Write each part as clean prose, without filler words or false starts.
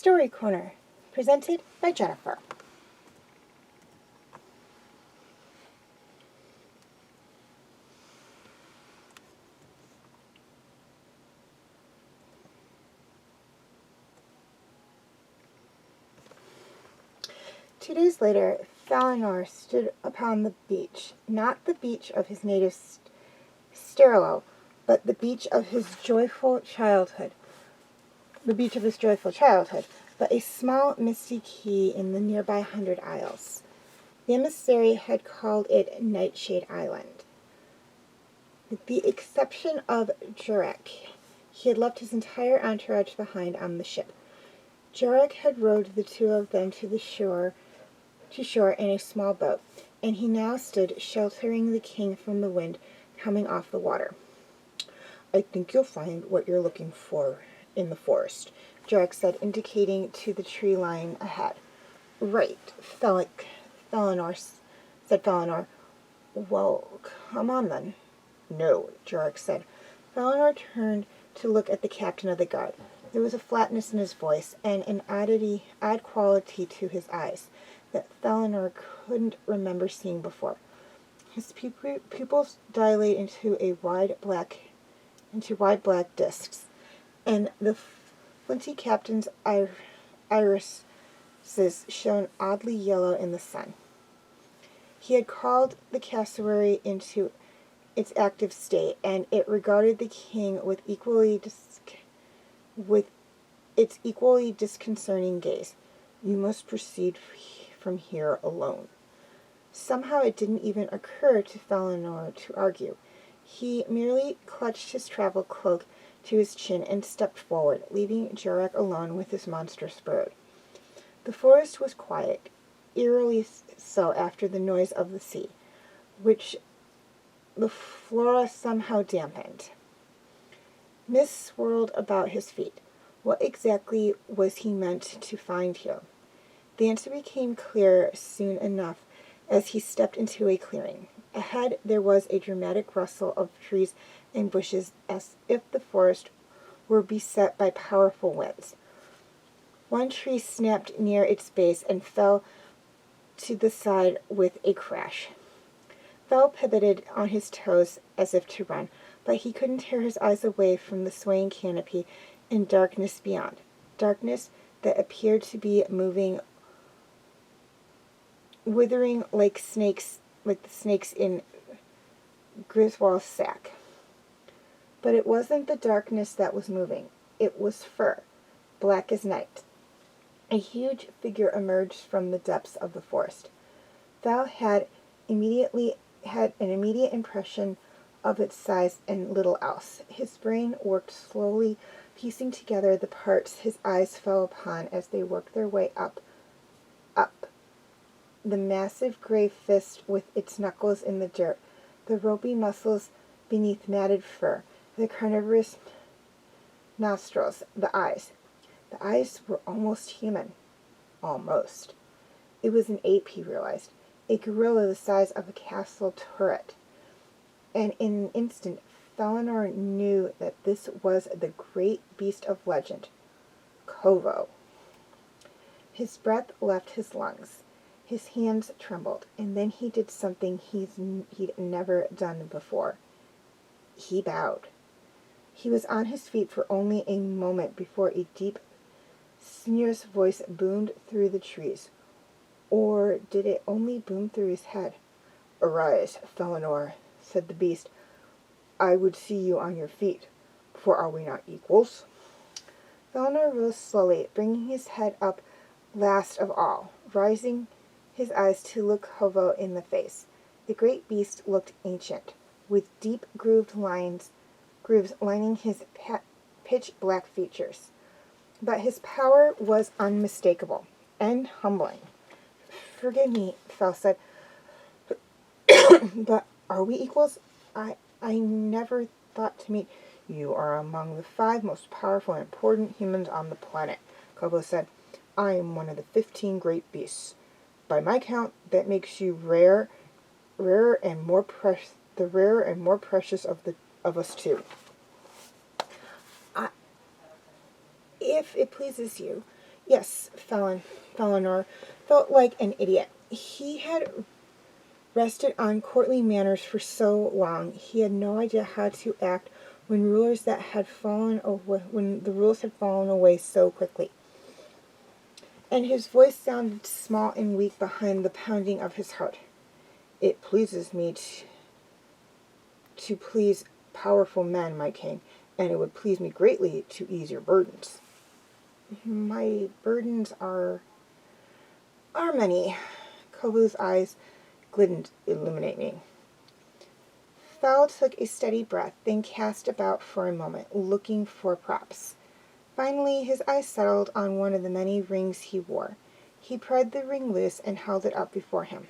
Story Corner, presented by Jennifer. Two days later, Falinor stood upon the beach, not the beach of his native Sterlo, but the beach of his joyful childhood. But a small misty key in the nearby 100 Isles. The emissary had called it Nightshade Island. With the exception of Jurek, he had left his entire entourage behind on the ship. Jurek had rowed the two of them to shore in a small boat, and he now stood sheltering the king from the wind coming off the water. "I think you'll find what you're looking for in the forest," Jurek said, indicating to the tree line ahead. "Right," said Falinor. "Well, come on then." "No," Jurek said. Falinor turned to look at the captain of the guard. There was a flatness in his voice and an odd quality to his eyes that Falinor couldn't remember seeing before. His pupils dilate into wide black discs, and the flinty captain's irises shone oddly yellow in the sun. He had called the cassowary into its active state, and it regarded the king with its equally disconcerting gaze. "You must proceed from here alone." Somehow it didn't even occur to Falinor to argue. He merely clutched his travel cloak to his chin and stepped forward, leaving Jurek alone with his monstrous bird. The forest was quiet, eerily so after the noise of the sea, which the flora somehow dampened. Mist swirled about his feet. What exactly was he meant to find here? The answer became clear soon enough as he stepped into a clearing. Ahead there was a dramatic rustle of trees and bushes as if the forest were beset by powerful winds. One tree snapped near its base and fell to the side with a crash. Val pivoted on his toes as if to run, but he couldn't tear his eyes away from the swaying canopy and darkness beyond. Darkness that appeared to be moving, withering like the snakes in Griswold's sack. But it wasn't the darkness that was moving. It was fur, black as night. A huge figure emerged from the depths of the forest. Val had an immediate impression of its size and little else. His brain worked slowly, piecing together the parts his eyes fell upon as they worked their way up. The massive gray fist with its knuckles in the dirt, the ropey muscles beneath matted fur, the carnivorous nostrils, the eyes. The eyes were almost human. Almost. It was an ape, he realized, a gorilla the size of a castle turret. And in an instant, Falinor knew that this was the great beast of legend, Kovo. His breath left his lungs. His hands trembled, and then he did something he'd never done before. He bowed. He was on his feet for only a moment before a deep, sinuous voice boomed through the trees. Or did it only boom through his head? "Arise, Falinor," said the beast. "I would see you on your feet, for are we not equals?" Falinor rose slowly, bringing his head up last of all, raising his eyes to look Kovo in the face. The great beast looked ancient, with deep grooves lining his pitch-black features. But his power was unmistakable and humbling. "Forgive me," Fel said, "but are we equals? I never thought to meet—" "You are among the 5 most powerful and important humans on the planet," Kovo said. "I am one of the 15 great beasts. By my count, that makes you the rarer and more precious of us two." "If it pleases you, Yes, Felinor felt like an idiot. He had rested on courtly manners for so long. He had no idea how to act when when the rules had fallen away so quickly. And his voice sounded small and weak behind the pounding of his heart. It pleases me to please powerful men, my king, and it would please me greatly to ease your burdens. My burdens are many. Kovu's eyes glistened, illuminating. Fel took a steady breath, then cast about for a moment, looking for props. Finally, his eyes settled on one of the many rings he wore. He pried the ring loose and held it up before him.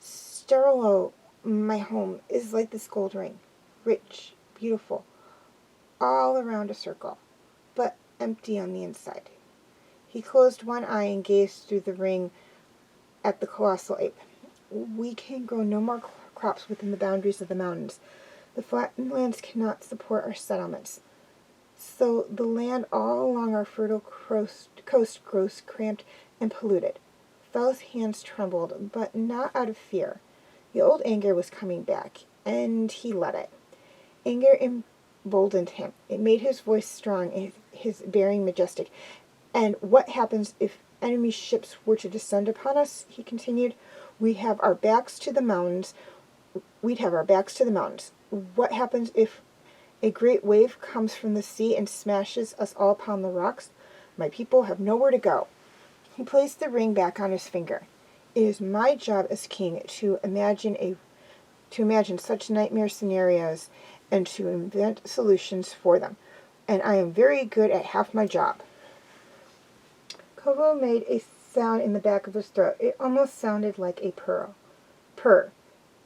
Sterlo, my home, is like this gold ring. Rich, beautiful, all around a circle, but empty on the inside. He closed one eye and gazed through the ring at the colossal ape. We can grow no more crops within the boundaries of the mountains. The flattened lands cannot support our settlements. So the land all along our fertile coast grows cramped and polluted. Fel's hands trembled, but not out of fear. The old anger was coming back, and he let it. Anger emboldened him. It made his voice strong and his bearing majestic. And what happens if enemy ships were to descend upon us? He continued. We'd have our backs to the mountains. What happens if a great wave comes from the sea and smashes us all upon the rocks? My people have nowhere to go. He placed the ring back on his finger. It is my job as king to imagine such nightmare scenarios and to invent solutions for them. And I am very good at half my job. Kovo made a sound in the back of his throat. It almost sounded like a purr.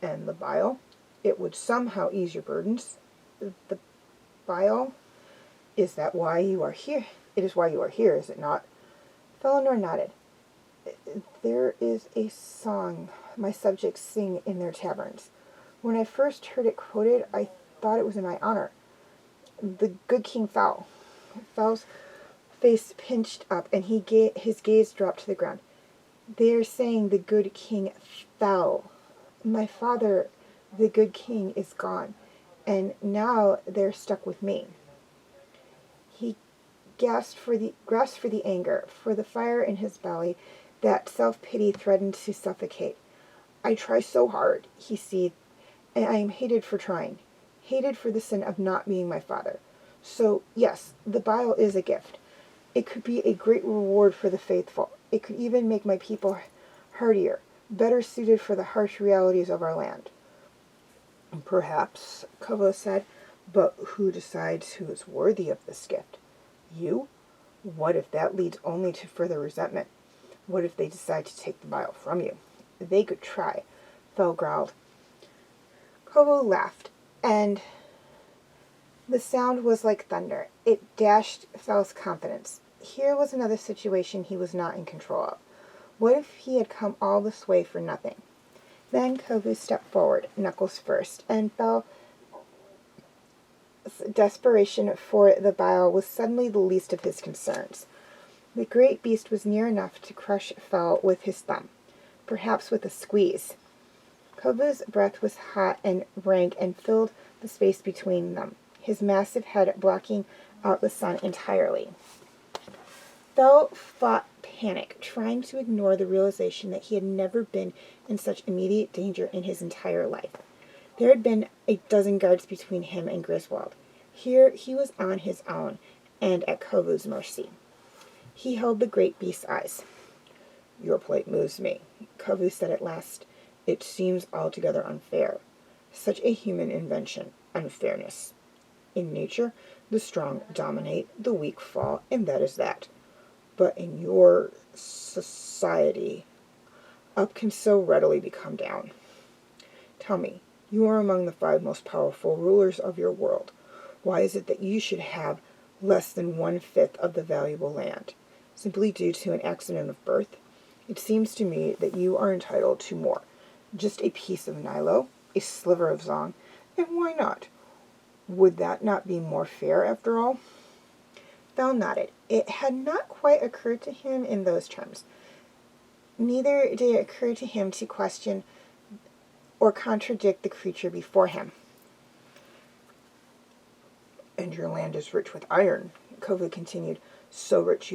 And the bile? It would somehow ease your burdens. The bile? Is that why you are here? It is why you are here, is it not? Felinor nodded. There is a song my subjects sing in their taverns. When I first heard it quoted, I thought it was in my honor. The good King Fel. Fel's face pinched up, and his gaze dropped to the ground. They are saying the good King Fel. My father, the good king, is gone, and now they're stuck with me. He gasped for the anger, for the fire in his belly, that self-pity threatened to suffocate. I try so hard, he seethed, and I am hated for trying, hated for the sin of not being my father. So, yes, the bile is a gift. It could be a great reward for the faithful. It could even make my people hardier, better suited for the harsh realities of our land. Perhaps, Kovo said, but who decides who is worthy of this gift? You? What if that leads only to further resentment? What if they decide to take the bile from you? They could try, Fel growled. Kovo laughed, and the sound was like thunder. It dashed Fel's confidence. Here was another situation he was not in control of. What if he had come all this way for nothing? Then Kovu stepped forward, knuckles first, and Fel's desperation for the bile was suddenly the least of his concerns. The great beast was near enough to crush Fel with his thumb, perhaps with a squeeze. Kovu's breath was hot and rank and filled the space between them, his massive head blocking out the sun entirely. Fel fought panic, trying to ignore the realization that he had never been in such immediate danger in his entire life. There had been a dozen guards between him and Griswold. Here he was on his own, and at Kovu's mercy. He held the great beast's eyes. Your plight moves me, Kovu said at last. It seems altogether unfair. Such a human invention, unfairness. In nature, the strong dominate, the weak fall, and that is that. But in your society, up can so readily become down. Tell me, you are among the 5 most powerful rulers of your world. Why is it that you should have less than 1/5 of the valuable land? Simply due to an accident of birth? It seems to me that you are entitled to more. Just a piece of Nilo, a sliver of Zong, and why not? Would that not be more fair, after all? Fel nodded. It had not quite occurred to him in those terms. Neither did it occur to him to question or contradict the creature before him. "And your land is rich with iron," Kovo continued, "so rich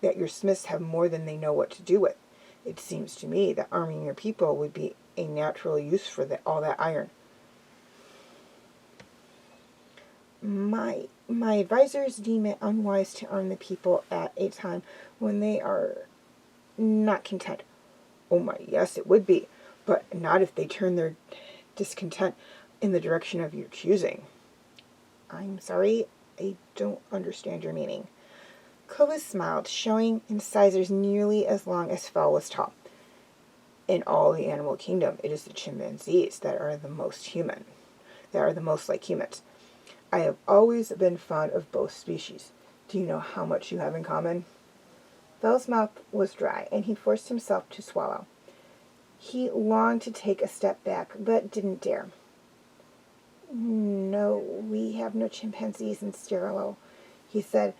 that your smiths have more than they know what to do with. It seems to me that arming your people would be a natural use for all that iron." My advisors deem it unwise to arm the people at a time when they are not content. "Oh my, yes, it would be, but not if they turn their discontent in the direction of your choosing." "I'm sorry, I don't understand your meaning." Kovo smiled, showing incisors nearly as long as Fel was tall. "In all the animal kingdom, it is the chimpanzees that are the most like humans. I have always been fond of both species. Do you know how much you have in common?" Fel's mouth was dry, and he forced himself to swallow. He longed to take a step back, but didn't dare. "No, we have no chimpanzees in Sterilo," he said,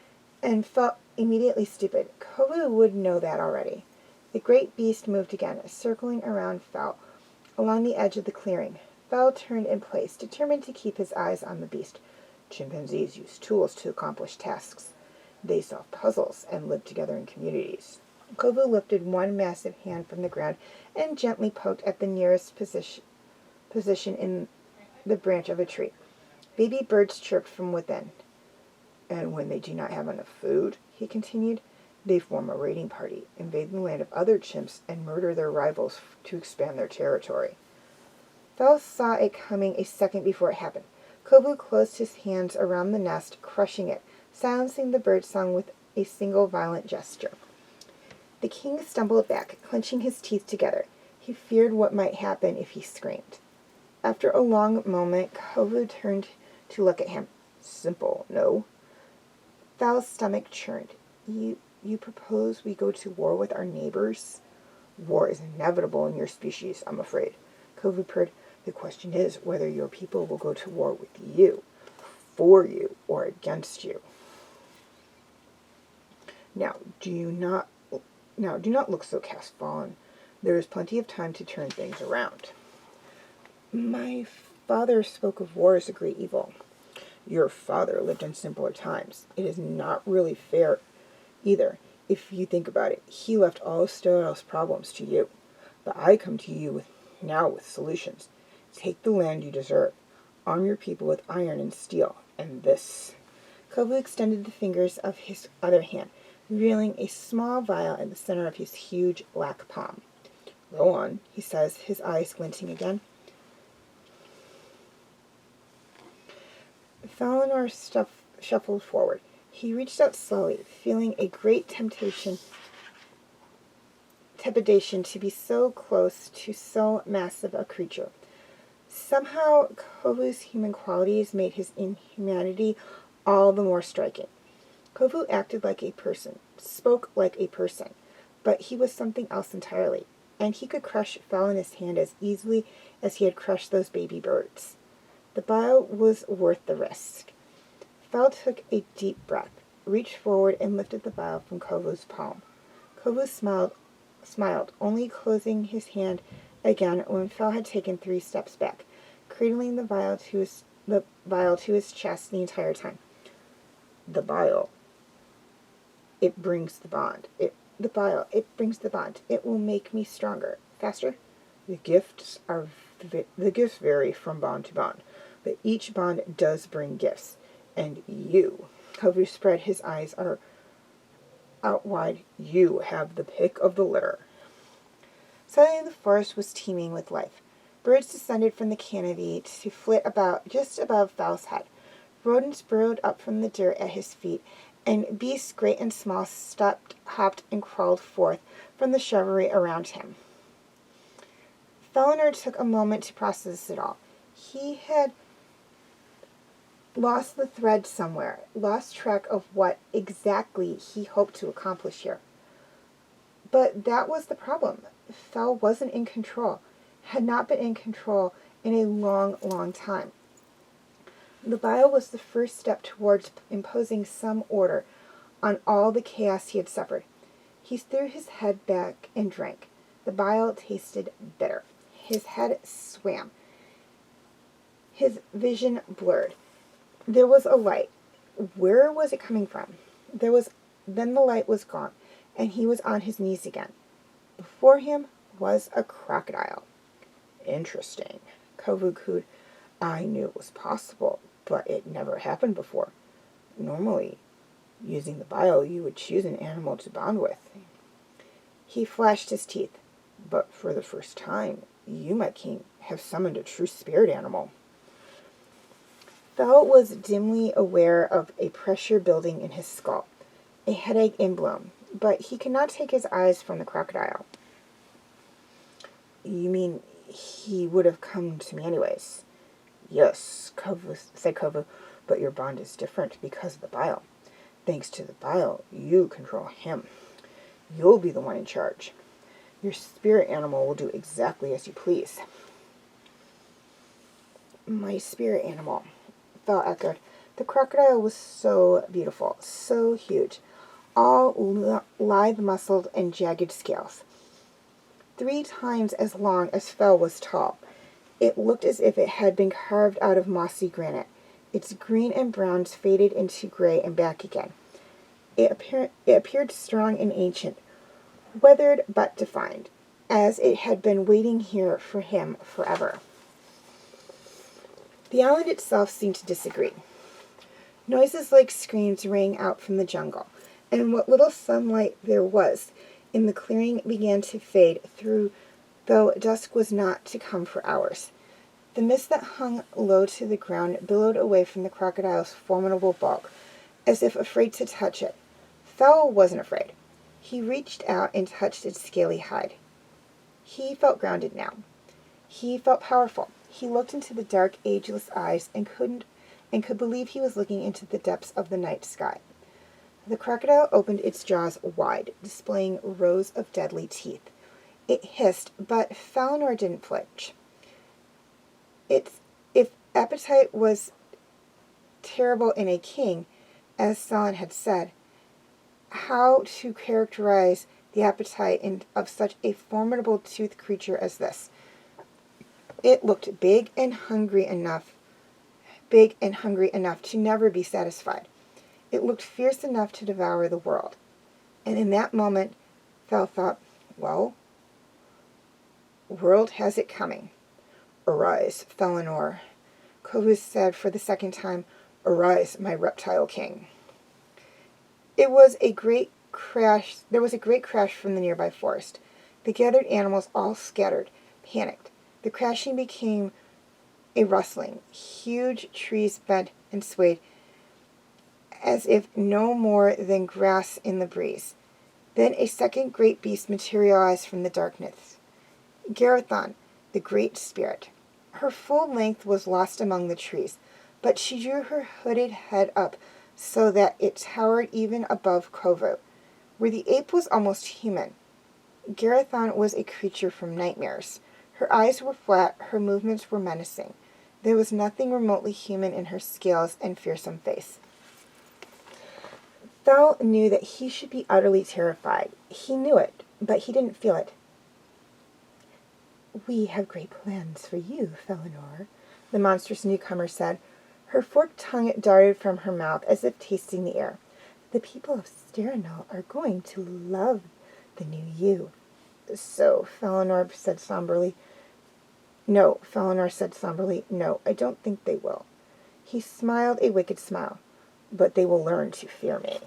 and felt immediately stupid. Kovo would know that already. The great beast moved again, circling around Fel along the edge of the clearing. Fel turned in place, determined to keep his eyes on the beast. "Chimpanzees use tools to accomplish tasks. They solve puzzles and live together in communities." Kovo lifted one massive hand from the ground and gently poked at the nearest position in the branch of a tree. Baby birds chirped from within. "And when they do not have enough food," he continued, "they form a raiding party, invade the land of other chimps, and murder their rivals to expand their territory." Fel saw it coming a second before it happened. Kovo closed his hands around the nest, crushing it, silencing the birdsong with a single violent gesture. The king stumbled back, clenching his teeth together. He feared what might happen if he screamed. After a long moment, Kovo turned to look at him. "Simple, no?" Fel's stomach churned. You propose we go to war with our neighbors?" "War is inevitable in your species, I'm afraid," Kovo purred. "The question is whether your people will go to war with you, for you, or against you. Now, do not look so crestfallen. There is plenty of time to turn things around." "My father spoke of war as a great evil." "Your father lived in simpler times. It is not really fair either. If you think about it, he left all of Sterile's problems to you. But I come to you with solutions. Take the land you deserve. Arm your people with iron and steel. And this." Kovo extended the fingers of his other hand, revealing a small vial in the center of his huge black palm. "Go on," he says, his eyes glinting again. Felinor shuffled forward. He reached out slowly, feeling a great trepidation to be so close to so massive a creature. Somehow, Kovo's human qualities made his inhumanity all the more striking. Kovo acted like a person, spoke like a person, but he was something else entirely, and he could crush Fel in his hand as easily as he had crushed those baby birds. The vial was worth the risk. Fel took a deep breath, reached forward, and lifted the vial from Kovo's palm. Kovo smiled, only closing his hand again when Fel had taken 3 steps back, cradling the vial to his chest the entire time. "The vial. It brings the bond. It brings the bond. It will make me stronger, faster." The gifts vary from bond to bond, but each bond does bring gifts. And you," Kovo spread his eyes out wide, "you have the pick of the litter." Suddenly the forest was teeming with life. Birds descended from the canopy to flit about just above Fel's head. Rodents burrowed up from the dirt at his feet, and beasts great and small stepped, hopped, and crawled forth from the shrubbery around him. Felinor took a moment to process it all. He had lost the thread somewhere, lost track of what exactly he hoped to accomplish here. But that was the problem. Fel wasn't in control, had not been in control in a long, long time. The vial was the first step towards imposing some order on all the chaos he had suffered. He threw his head back and drank. The bile tasted bitter. His head swam. His vision blurred. There was a light. Where was it coming from? Then the light was gone, and he was on his knees again. Before him was a crocodile. Interesting, Kovo cooed. I knew it was possible, but it never happened before. Normally, using the bile, you would choose an animal to bond with. He flashed his teeth. But for the first time, you, my king, have summoned a true spirit animal. Fel was dimly aware of a pressure building in his skull, a headache in bloom, but he could not take his eyes from the crocodile. You mean he would have come to me anyways? Yes, said Kovo, but your bond is different because of the bile. Thanks to the bile, you control him. You'll be the one in charge. Your spirit animal will do exactly as you please. My spirit animal, Fel echoed. The crocodile was so beautiful, so huge, all lithe-muscled and jagged scales. 3 times as long as Fel was tall. It looked as if it had been carved out of mossy granite. Its green and browns faded into gray and back again. It appeared strong and ancient, weathered but defined, as it had been waiting here for him forever. The island itself seemed to disagree. Noises like screams rang out from the jungle, and what little sunlight there was in the clearing began to fade through, though dusk was not to come for hours. The mist that hung low to the ground billowed away from the crocodile's formidable bulk, as if afraid to touch it. Fel wasn't afraid. He reached out and touched its scaly hide. He felt grounded now. He felt powerful. He looked into the dark, ageless eyes and could believe he was looking into the depths of the night sky. The crocodile opened its jaws wide, displaying rows of deadly teeth. It hissed, but Felinor didn't flinch. If appetite was terrible in a king, as Selin had said, how to characterize the appetite of such a formidable toothed creature as this? It looked big and hungry enough to never be satisfied. It looked fierce enough to devour the world. And in that moment, Fel thought, well, world has it coming. Arise, Felinor. Kovo said for the second time, arise, my reptile king. There was a great crash from the nearby forest. The gathered animals all scattered, panicked. The crashing became a rustling. Huge trees bent and swayed as if no more than grass in the breeze. Then a second great beast materialized from the darkness. Garethon, the great spirit. Her full length was lost among the trees, but she drew her hooded head up so that it towered even above Kovo, where the ape was almost human. Garethon was a creature from nightmares. Her eyes were flat, her movements were menacing. There was nothing remotely human in her scales and fearsome face. Fel knew that he should be utterly terrified. He knew it, but he didn't feel it. We have great plans for you, Felinor, the monstrous newcomer said. Her forked tongue darted from her mouth as if tasting the air. The people of Steranel are going to love the new you. So, Felinor said somberly. No, I don't think they will. He smiled a wicked smile. But they will learn to fear me.